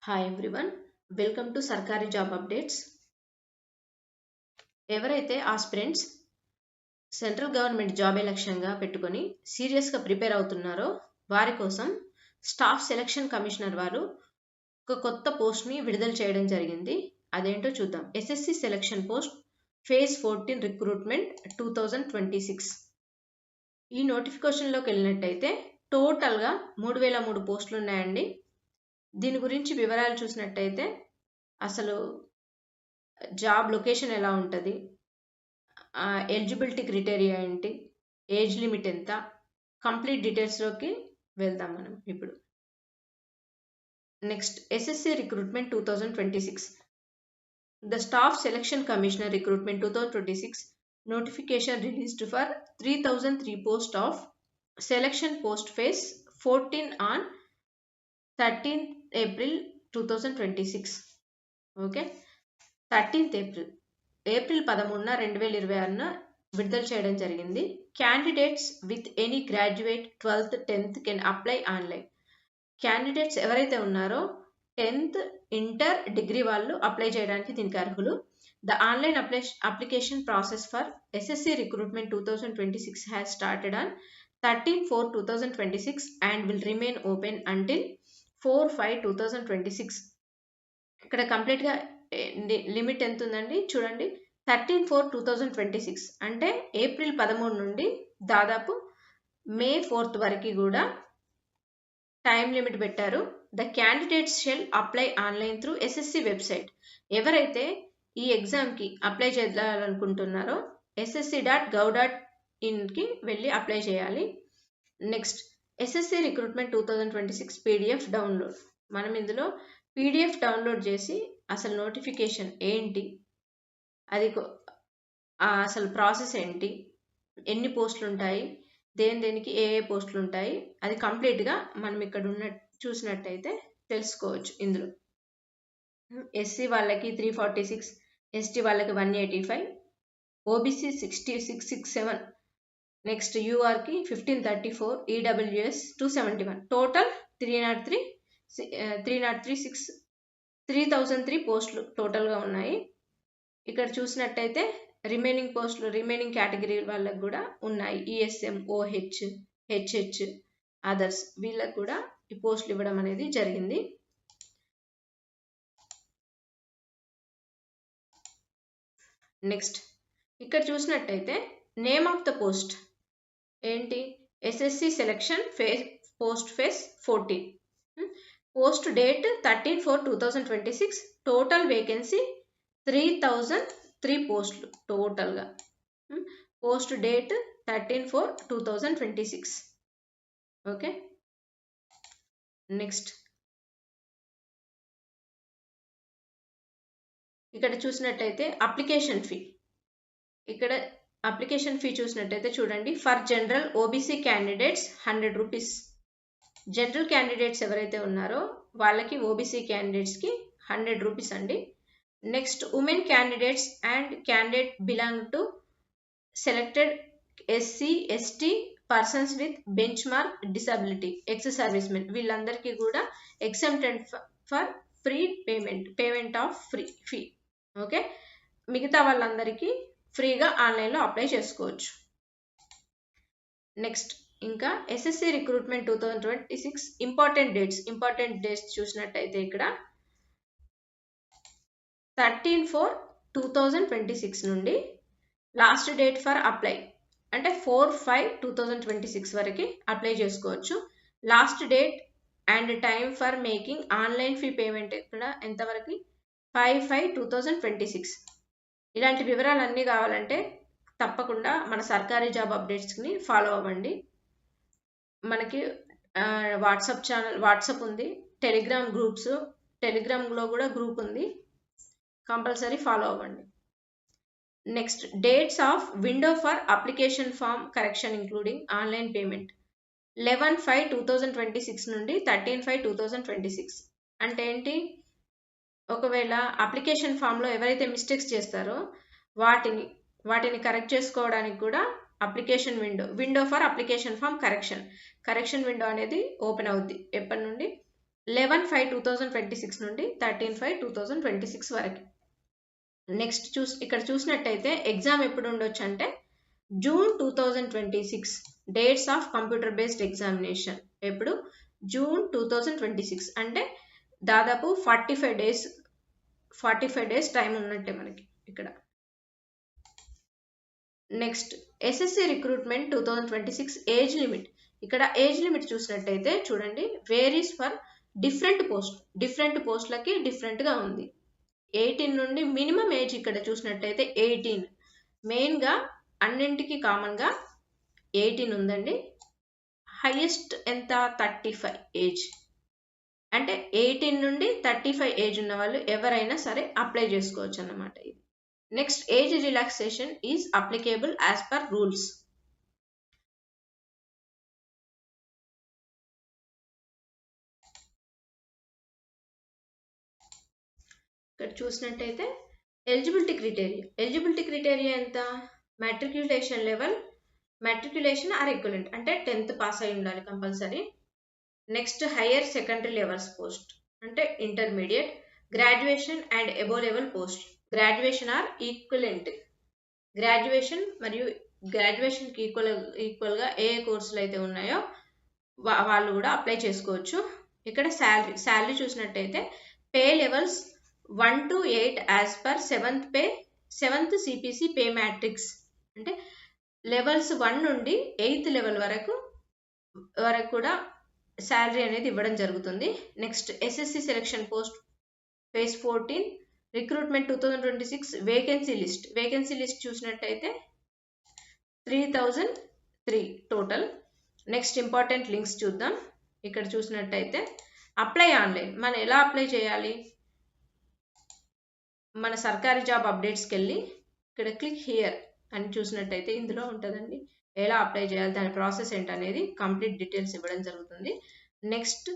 Hi everyone, welcome to Sarkari Job Updates. ఎవరైతే aspirants central government job లక్ష్యంగా పెట్టుకొని సీరియస్గా ప్రిపేర్ అవుతున్నారో వారి కోసం స్టాఫ్ సెలక్షన్ కమిషనర్ వారు ఒక కొత్త పోస్ట్ని విడుదల చేయడం జరిగింది. అదేంటో చూద్దాం. SSC selection post phase 14 recruitment 2026. ఈ నోటిఫికేషన్లోకి వెళ్ళినట్టయితే టోటల్గా 3003 పోస్టులు ఉన్నాయండి. దీని గురించి వివరాలు చూసినట్టయితే అసలు జాబ్ లొకేషన్ ఎలా ఉంటుంది, ఎలిజిబిలిటీ క్రైటీరియా ఏంటి, ఏజ్ లిమిట్ ఎంత, కంప్లీట్ డీటెయిల్స్లోకి వెళ్దాం మనం ఇప్పుడు. Next, SSC recruitment 2026. The staff selection commissioner recruitment 2026 notification released for 3003 post of selection post phase 14 on 13th April 2026. Okay, 13th April 13న 2026న విడుదల చేయడం జరిగింది. Candidates with any graduate 12th 10th can apply online. Candidates ఎవరైతే ఉన్నారో 10th inter degree వాళ్ళు apply చేయడానికి దీనికి అర్హులు. The online application process for SSC recruitment 2026 has started on 13/4/2026 and will remain open until 4/5/2026. ఇక్కడ కంప్లీట్గా లిమిట్ ఎంత ఉందండి చూడండి. 13/4/2026 అంటే ఏప్రిల్ 13 నుండి దాదాపు మే 4th వరకు కూడా టైం లిమిట్ పెట్టారు. The candidates shall apply online through SSC website. ఎవరైతే ఈ ఎగ్జామ్కి అప్లై చేయాలనుకుంటున్నారో ssc.gov.inకి వెళ్ళి అప్లై చేయాలి. Next, SSC recruitment 2026 PDF download. మనం ఇందులో పీడిఎఫ్ డౌన్లోడ్ చేసి అసలు నోటిఫికేషన్ ఏంటి, అది అసలు ప్రాసెస్ ఏంటి, ఎన్ని పోస్టులు ఉంటాయి, దేనికి ఏ పోస్టులు ఉంటాయి, అది కంప్లీట్గా మనం ఇక్కడ చూసినట్టయితే తెలుసుకోవచ్చు. ఇందులో ఎస్సీ వాళ్ళకి 346, ఎస్టీ వాళ్ళకి 185, ఓబీసీ 6667, నెక్స్ట్ యూఆర్కి 1534, ఈడబ్ల్యూఎస్ 271, టోటల్ 3003 పోస్టులు టోటల్గా ఉన్నాయి. ఇక్కడ చూసినట్టయితే రిమైనింగ్ పోస్టులు రిమైనింగ్ కేటగిరీ వాళ్ళకి కూడా ఉన్నాయి. ఈఎస్ఎం, ఓహెచ్, హెచ్హెచ్, అదర్స్ వీళ్ళకి కూడా ఈ పోస్టులు ఇవ్వడం అనేది జరిగింది. నెక్స్ట్, ఇక్కడ చూసినట్టయితే నేమ్ ఆఫ్ ద పోస్ట్ ఏంటి, SSC selection post phase 14. Post date 13/4/2026. Total vacancy 3003 పోస్టులు టోటల్గా. Post date 13/4/2026. ఓకే, నెక్స్ట్ ఇక్కడ చూసినట్టయితే అప్లికేషన్ ఫీ. ఇక్కడ అప్లికేషన్ ఫీ చూసినట్టయితే చూడండి. For general OBC candidates 100 rupees. General candidates ఎవరైతే ఉన్నారో వాళ్ళకి ఓబీసీ క్యాండిడేట్స్కి 100 రూపీస్ అండి. Next, women candidates and candidate belong to selected SC ST persons with bench mark disability, ex service men, వీళ్ళందరికీ కూడా exempted for free payment of fee. Okay, మిగతా వాళ్ళందరికీ ఫ్రీగా ఆన్లైన్లో అప్లై చేసుకోవచ్చు. నెక్స్ట్, ఇంకా ఎస్ఎస్సి రిక్రూట్మెంట్ 2026 ఇంపార్టెంట్ డేట్స్ చూసినట్టయితే ఇక్కడ 13/4/2026 నుండి లాస్ట్ డేట్ ఫర్ అప్లై అంటే 4/5/2026 వరకు అప్లై చేసుకోవచ్చు. Last date and time for making online fee payment ఇక్కడ ఎంతవరకు 5/5/2026. ఇలాంటి వివరాలన్నీ కావాలంటే తప్పకుండా మన సర్కారీ జాబ్ అప్డేట్స్ని ఫాలో అవ్వండి. మనకి వాట్సాప్ ఉంది, టెలిగ్రామ్లో కూడా గ్రూప్ ఉంది, కంపల్సరీ ఫాలో అవ్వండి. Next, dates of window for application form correction including online payment 11/5/2026 నుండి 13/5/2026. అంటే ఏంటి, ఒకవేళ అప్లికేషన్ ఫామ్లో ఎవరైతే మిస్టేక్స్ చేస్తారో వాటిని కరెక్ట్ చేసుకోవడానికి కూడా application window for application form correction window అనేది ఓపెన్ అవుద్ది. ఎప్పటి నుండి 11/5/2026 నుండి 13/5/2026 వరకు. నెక్స్ట్ ఇక్కడ చూసినట్టయితే ఎగ్జామ్ ఎప్పుడు ఉండొచ్చు అంటే June 2026 dates of computer based examination ఎప్పుడు జూన్ 2026 అంటే దాదాపు 45 డేస్ టైం ఉన్నట్టే మనకి ఇక్కడ. Next SSC recruitment 2026 age limit. ఇక్కడ ఏజ్ లిమిట్ చూసినట్టయితే చూడండి వేరీస్ ఫర్ డిఫరెంట్ పోస్టులకి డిఫరెంట్గా ఉంది. 18 నుండి మినిమం ఏజ్ ఇక్కడ చూసినట్టయితే 18, మెయిన్గా అన్నింటికి కామన్గా 18 ఉందండి. హైయెస్ట్ ఎంత 35 ఏజ్, అంటే 18 నుండి 35 ఏజ్ ఉన్న వాళ్ళు ఎవరైనా సరే అప్లై చేసుకోవచ్చు అన్నమాట ఇది. Next age relaxation is applicable as per rules. ఇక్కడ చూసినట్టయితే ఎలిజిబిలిటీ క్రైటీరియా ఎంత, మెట్రిక్యులేషన్ ఆర్ ఈక్వలెంట్ అంటే 10th పాస్ అయి ఉండాలి compulsory. Next higher secondary levels post అంటే intermediate, graduation and above level post, graduation or equivalent, graduation మరియు గ్రాడ్యుయేషన్కి ఈక్వల్గా ఏ కోర్సులు అయితే ఉన్నాయో వాళ్ళు కూడా అప్లై చేసుకోవచ్చు. ఇక్కడ శాలరీ చూసినట్టయితే pay levels 1 to 8 as per 7th CPC pay matrix, అంటే లెవెల్స్ 1 నుండి 8th లెవెల్ వరకు కూడా శాలరీ అనేది ఇవ్వడం జరుగుతుంది. Next SSC selection post phase 14 recruitment 2026 vacancy list చూసినట్టయితే 3003 టోటల్. నెక్స్ట్ ఇంపార్టెంట్ లింక్స్ చూద్దాం. ఇక్కడ చూసినట్టయితే అప్లై ఆన్లైన్, మనం ఎలా అప్లై చేయాలి, మన సర్కారీ జాబ్ అప్డేట్స్కి వెళ్ళి ఇక్కడ క్లిక్ హియర్ అని చూసినట్టయితే ఇందులో ఉంటుందండి ఎలా అప్లై చేయాలి, దాని ప్రాసెస్ ఏంటనేది కంప్లీట్ డీటెయిల్స్ ఇవ్వడం జరుగుతుంది. నెక్స్ట్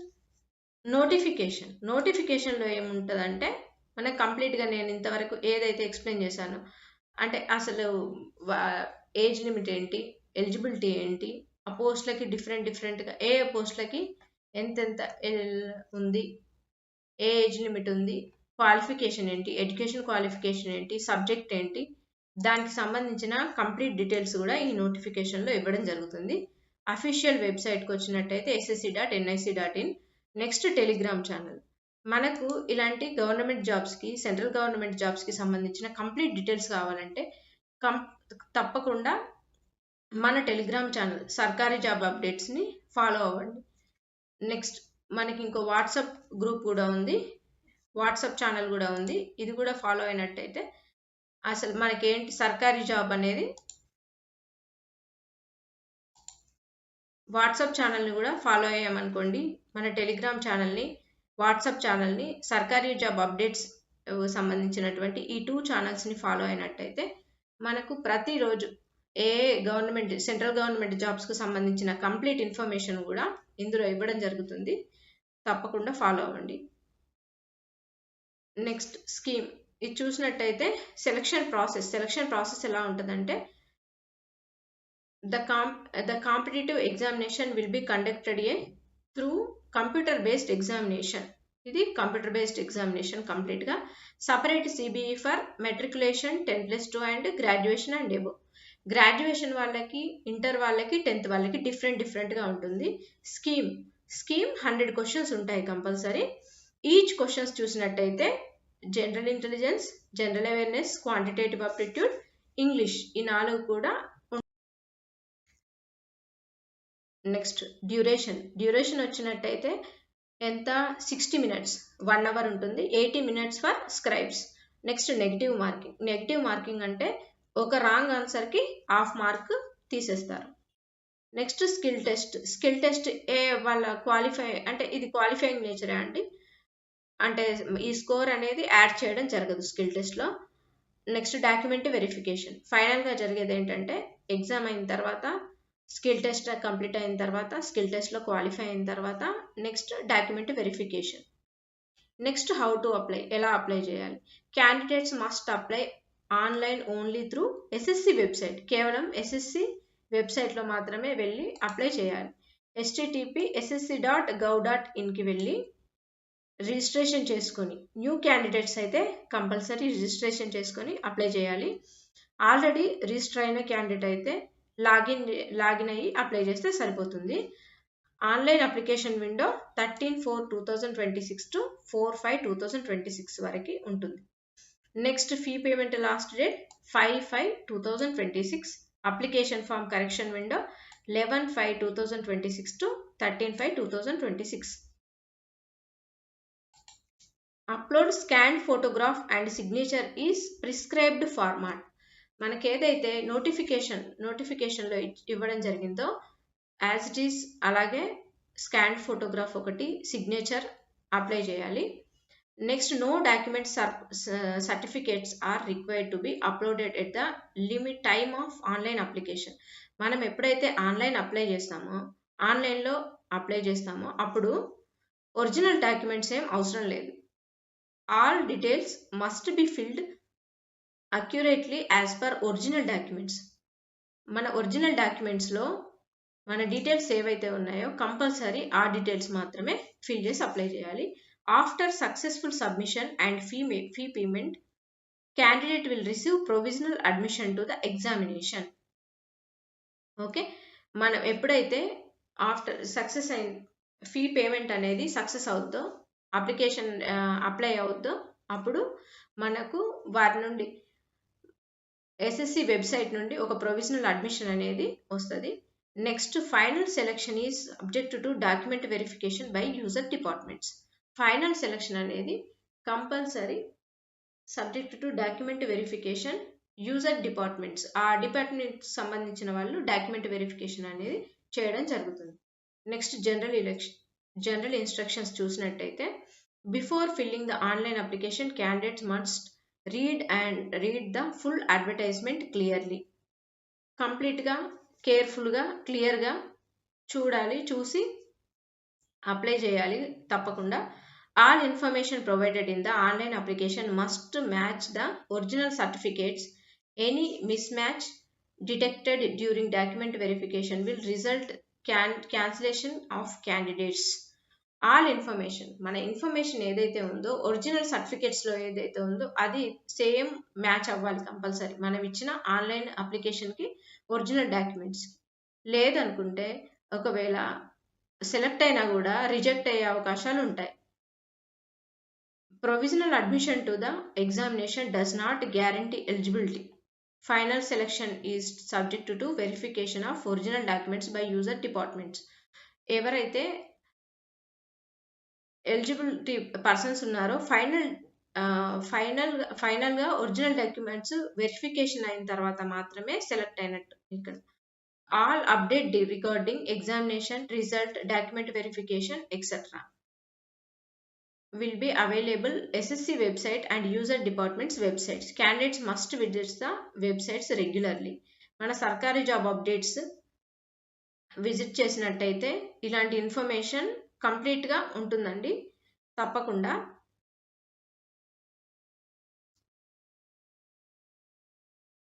నోటిఫికేషన్లో ఏముంటుందంటే మనకు కంప్లీట్గా నేను ఇంతవరకు ఏదైతే ఎక్స్ప్లెయిన్ చేశానో, అంటే అసలు ఏజ్ లిమిట్ ఏంటి, ఎలిజిబిలిటీ ఏంటి, ఆ పోస్టులకి డిఫరెంట్గా ఏ పోస్టులకి ఎంతెంత ఉంది, ఏ ఏజ్ లిమిట్ ఉంది, క్వాలిఫికేషన్ ఏంటి, ఎడ్యుకేషన్ క్వాలిఫికేషన్ ఏంటి, సబ్జెక్ట్ ఏంటి, దానికి సంబంధించిన కంప్లీట్ డీటెయిల్స్ కూడా ఈ నోటిఫికేషన్లో ఇవ్వడం జరుగుతుంది. అఫీషియల్ వెబ్సైట్కి వచ్చినట్టయితే ssc.nic.in. Next Telegram channel. మనకు ఇలాంటి గవర్నమెంట్ జాబ్స్కి, సెంట్రల్ గవర్నమెంట్ జాబ్స్కి సంబంధించిన కంప్లీట్ డీటెయిల్స్ కావాలంటే తప్పకుండా మన టెలిగ్రామ్ ఛానల్ సర్కారీ జాబ్ అప్డేట్స్ని ఫాలో అవ్వండి. నెక్స్ట్ మనకి ఇంకో వాట్సాప్ గ్రూప్ కూడా ఉంది, వాట్సాప్ ఛానల్ కూడా ఉంది, ఇది కూడా ఫాలో అయినట్టయితే అసలు మనకేంటి సర్కారీ జాబ్ అనేది, వాట్సాప్ ఛానల్ని కూడా ఫాలో అయ్యామనుకోండి, మన టెలిగ్రామ్ ఛానల్ని, వాట్సాప్ ఛానల్ని, సర్కారీ జాబ్ అప్డేట్స్ సంబంధించినటువంటి ఈ 2 ఛానల్స్ని ఫాలో అయినట్టయితే మనకు ప్రతిరోజు సెంట్రల్ గవర్నమెంట్ జాబ్స్కి సంబంధించిన కంప్లీట్ ఇన్ఫర్మేషన్ కూడా ఇందులో ఇవ్వడం జరుగుతుంది. తప్పకుండా ఫాలో అవ్వండి. నెక్స్ట్ స్కీమ్, ఇది చూసినట్టయితే సెలక్షన్ ప్రాసెస్ ఎలా ఉంటుందంటే the competitive examination will be conducted through computer based examination. ఇది కంప్యూటర్ బేస్డ్ ఎగ్జామినేషన్ కంప్లీట్గా. Separate CBE for matriculation 10+2 and graduation and above. Graduation వాళ్ళకి, ఇంటర్ వాళ్ళకి, 10th వాళ్ళకి డిఫరెంట్గా ఉంటుంది. స్కీమ్ 100 క్వశ్చన్స్ ఉంటాయి కంపల్సరీ. ఈచ్ క్వశ్చన్స్ చూసినట్టయితే general intelligence, general awareness, quantitative aptitude, English, ఈ 4 కూడా. నెక్స్ట్ డ్యూరేషన్ వచ్చినట్టయితే ఎంత 60 minutes, 1 hour ఉంటుంది. 80 minutes for scribes. Next negative marking అంటే ఒక రాంగ్ ఆన్సర్కి 1/2 మార్క్ తీసేస్తారు. నెక్స్ట్ స్కిల్ టెస్ట్ వాళ్ళ క్వాలిఫై, అంటే ఇది క్వాలిఫైయింగ్ నేచరే అండి, అంటే ఈ స్కోర్ అనేది యాడ్ చేయడం జరగదు స్కిల్ టెస్ట్లో. Next document verification. ఫైనల్గా జరిగేది ఏంటంటే ఎగ్జామ్ అయిన తర్వాత, స్కిల్ టెస్ట్ కంప్లీట్ అయిన తర్వాత, స్కిల్ టెస్ట్లో క్వాలిఫై అయిన తర్వాత next document verification. Next how to apply, ఎలా అప్లై చేయాలి. Candidates must apply online only through SSC website. కేవలం SSC వెబ్సైట్లో మాత్రమే వెళ్ళి అప్లై చేయాలి. http://ssc.gov.inకి వెళ్ళి రిజిస్ట్రేషన్ చేసుకొని, న్యూ క్యాండిడేట్స్ అయితే కంపల్సరీ రిజిస్ట్రేషన్ చేసుకొని అప్లై చేయాలి. ఆల్రెడీ రిజిస్టర్ అయిన క్యాండిడేట్ అయితే లాగిన్ అయ్యి అప్లై చేస్తే సరిపోతుంది. ఆన్లైన్ అప్లికేషన్ విండో 13/4/2026 టు 4/5/2026 వరకు ఉంటుంది. Next fee payment last date 5/5/2026. Application form correction window 11/5/2026 to 13/5/2026. Upload scan photograph and signature is prescribed format. మనకి ఏదైతే నోటిఫికేషన్లో ఇవ్వడం జరిగిందో యాజ్ ఇట్ ఈస్ అలాగే స్కాన్ ఫోటోగ్రాఫ్ ఒకటి, సిగ్నేచర్ అప్లై చేయాలి. Next no documents certificates are required to be uploaded at the limit time of online application. మనం ఎప్పుడైతే ఆన్లైన్లో అప్లై చేస్తామో అప్పుడు ఒరిజినల్ డాక్యుమెంట్స్ ఏం అవసరం లేదు. All details must be filled accurately as per original documents. మన ఒరిజినల్ డాక్యుమెంట్స్లో మన డీటెయిల్స్ ఏవైతే ఉన్నాయో కంపల్సరీ ఆ డీటెయిల్స్ మాత్రమే ఫిల్ చేసి అప్లై చేయాలి. After successful submission and fee payment candidate will receive provisional admission to the examination. Okay, మనం ఎప్పుడైతే ఆఫ్టర్ సక్సెస్ అయిన ఫీ పేమెంట్ అనేది సక్సెస్ అవుద్దో, అప్లికేషన్ అప్లై అవుద్దో, అప్పుడు మనకు వారి నుండి ఎస్ఎస్సి వెబ్సైట్ నుండి ఒక ప్రొవిజనల్ అడ్మిషన్ అనేది వస్తుంది. Next final selection is subject to document verification by user departments. Final selection అనేది compulsory subject to document verification user departments. ఆ డిపార్ట్మెంట్ సంబంధించిన వాళ్ళు డాక్యుమెంట్ వెరిఫికేషన్ అనేది చేయడం జరుగుతుంది. నెక్స్ట్ జనరల్ ఇన్స్ట్రక్షన్స్ చూసినట్టయితే, before filling the online application candidates must read the full advertisement clearly. కంప్లీట్గా కేర్ఫుల్గా క్లియర్గా చూసి అప్లై చేయాలి తప్పకుండా. All information provided in the online application must match the original certificates. Any miss match detected during document verification will result cancellation of candidates. All information, మన information ఏదైతే ఉందో original సర్టిఫికేట్స్లో ఏదైతే ఉందో అది సేమ్ మ్యాచ్ అవ్వాలి compulsory మనం ఇచ్చిన online అప్లికేషన్కి, original documents. లేదనుకుంటే ఒకవేళ సెలెక్ట్ అయినా కూడా రిజెక్ట్ అయ్యే అవకాశాలు ఉంటాయి. Provisional admission to the examination does not guarantee eligibility. Final selection is subject to verification of original documents by user departments. ఎవరైతే ఎలిజిబిలిటీ పర్సన్స్ ఉన్నారో ఫైనల్గా ఒరిజినల్ డాక్యుమెంట్స్ వెరిఫికేషన్ అయిన తర్వాత మాత్రమే సెలెక్ట్ అయినట్టు. ఇక్కడ all update recording examination result document verification etcetera will be available SSC website and user departments websites. Candidates must visit the websites regularly. మన సర్కారీ జాబ్ అప్డేట్స్ విజిట్ చేసినట్టయితే ఇలాంటి ఇన్ఫర్మేషన్ కంప్లీట్గా ఉంటుందండి తప్పకుండా.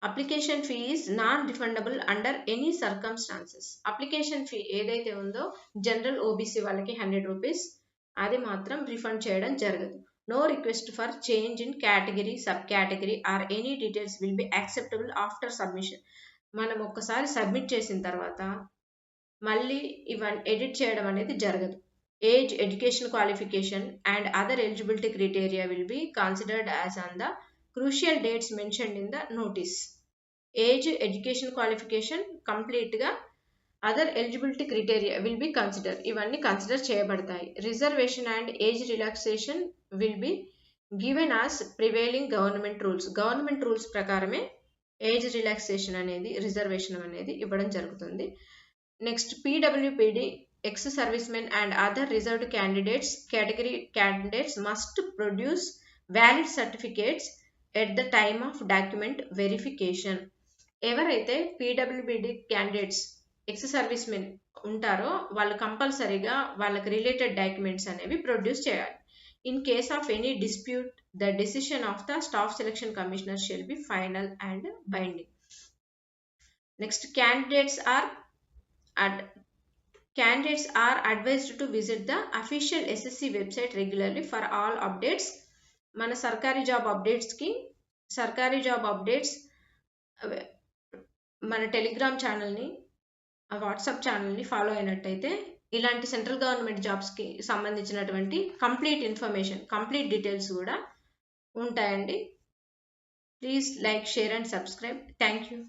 Application fee is non refundable under any circumstances. Application fee ఏదైతే ఉందో general OBC వాళ్ళకి 100 రూపీస్, అది మాత్రం రిఫండ్ చేయడం జరగదు. No request for change in category, sub category or any details will be acceptable after submission. మనం ఒక్కసారి సబ్మిట్ చేసిన తర్వాత మళ్ళీ ఇవన్నీ ఎడిట్ చేయడం అనేది జరగదు. Age, education qualification and other eligibility criteria will be considered as on the crucial dates mentioned in the notice. Age, education qualification కంప్లీట్గా other eligibility criteria will be consider, ఇవన్నీ కన్సిడర్ చేయబడతాయి. Reservation and age relaxation will be given as prevailing government rules. Government rules ప్రకారమే age relaxation అనేది, reservation అనేది ఇవ్వడం జరుగుతుంది. Next PWPD ex service men and other reserved category candidates must produce valid certificates at the time of document verification. ఎవరైతే PWPD candidates ex service men ఉంటారో వాళ్ళు కంపల్సరీగా వాళ్ళకి రిలేటెడ్ డాక్యుమెంట్స్ అనేవి ప్రొడ్యూస్ చేయాలి. In case of any dispute the decision of the staff selection commissioner shall be final and binding. Next candidates are Candidates are advised to visit the official SSC website regularly for all updates. మన సర్కారీ job updates మన Telegram ఛానల్ని, WhatsApp ఛానల్ని follow అయినట్టయితే ఇలాంటి central government జాబ్స్కి సంబంధించినటువంటి complete details కూడా ఉంటాయండి. Please like, share and subscribe. Thank you.